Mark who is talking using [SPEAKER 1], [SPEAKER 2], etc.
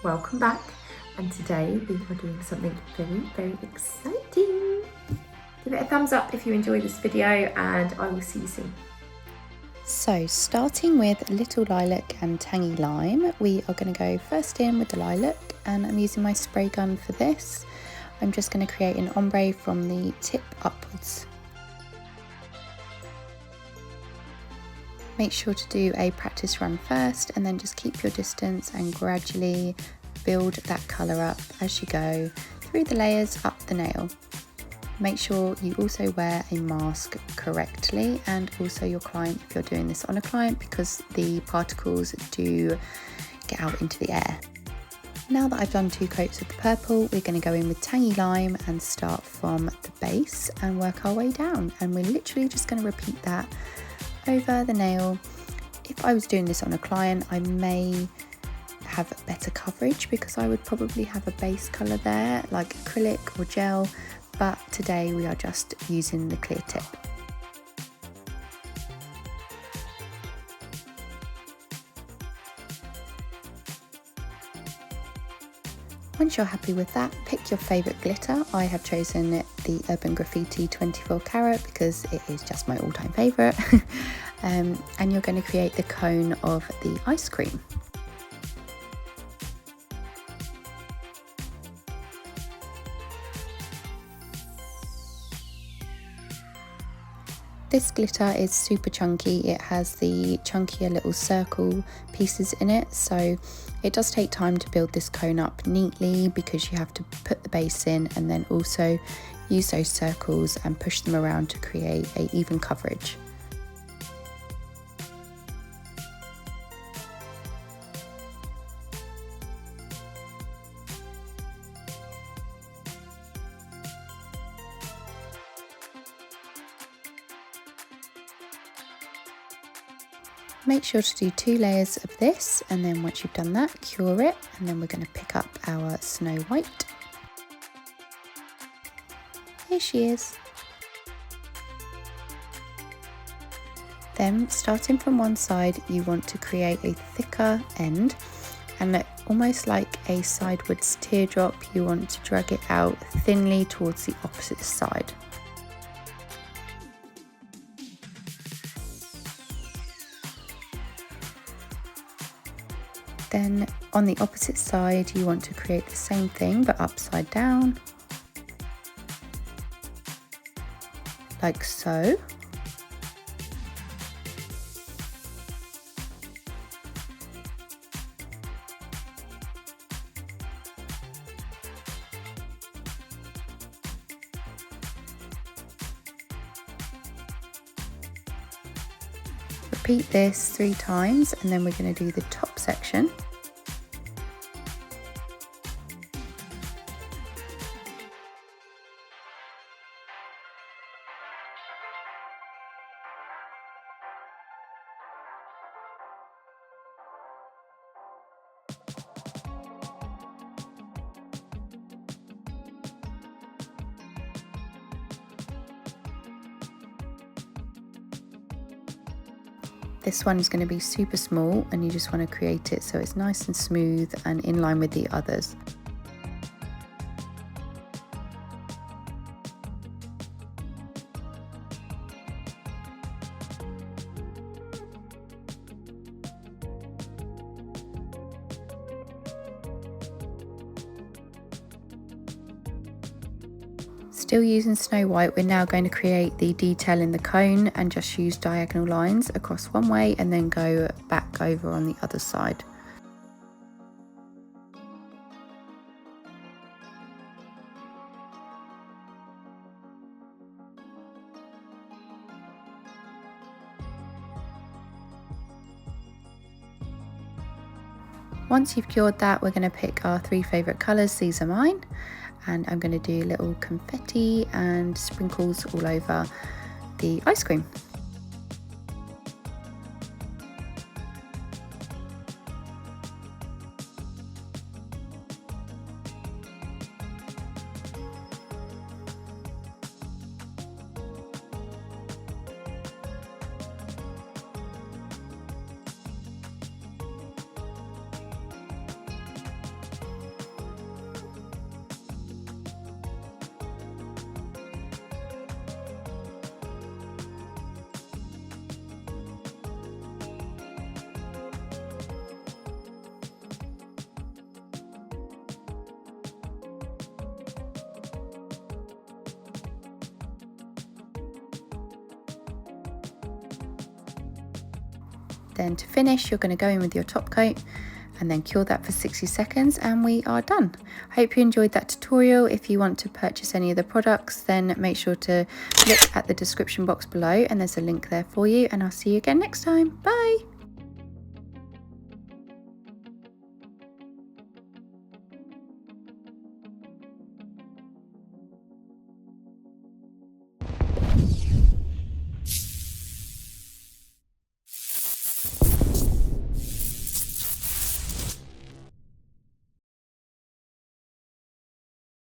[SPEAKER 1] welcome back, and today we are doing something very exciting. Give it a thumbs up if you enjoyed this video, and I will see you soon.
[SPEAKER 2] So starting with Little Lilac and Tangy Lime, we are going to go first in with the lilac, and I'm using my spray gun for this. I'm just going to create an ombre from the tip upwards. Make sure to do a practice run first and then just keep your distance and gradually build that colour up as you go through the layers up the nail. Make sure you also wear a mask correctly, and also your client if you're doing this on a client, because the particles do get out into the air. Now that I've done 2 coats of the purple, we're going to go in with Tangy Lime and start from the base and work our way down, and we're literally just going to repeat that over the nail. If I was doing this on a client, I may have better coverage because I would probably have a base colour there like acrylic or gel, but today we are just using the clear tip. Once you're happy with that, pick your favourite glitter. I have chosen the Urban Graffiti 24 Karat because it is just my all-time favourite. And you're going to create the cone of the ice cream. This glitter is super chunky. It has the chunkier little circle pieces in it, so it does take time to build this cone up neatly because you have to put the base in and then also use those circles and push them around to create an even coverage. Make sure to do 2 layers of this, and then once you've done that, cure it, and then we're going to pick up our Snow White. Here she is. Then, starting from one side, you want to create a thicker end, and almost like a sideways teardrop, you want to drag it out thinly towards the opposite side. Then on the opposite side, you want to create the same thing but upside down, like so. Repeat this 3 times, and then we're going to do the top section. This one is going to be super small, and you just want to create it so it's nice and smooth and in line with the others. Still using Snow White, we're now going to create the detail in the cone and just use diagonal lines across one way and then go back over on the other side. Once you've cured that, we're going to pick our 3 favourite colours. These are mine, and I'm going to do little confetti and sprinkles all over the ice cream. Then to finish, you're going to go in with your top coat and then cure that for 60 seconds and we are done. Hope you enjoyed that tutorial. If you want to purchase any of the products, then make sure to look at the description box below and there's a link there for you, and I'll see you again next time. Bye!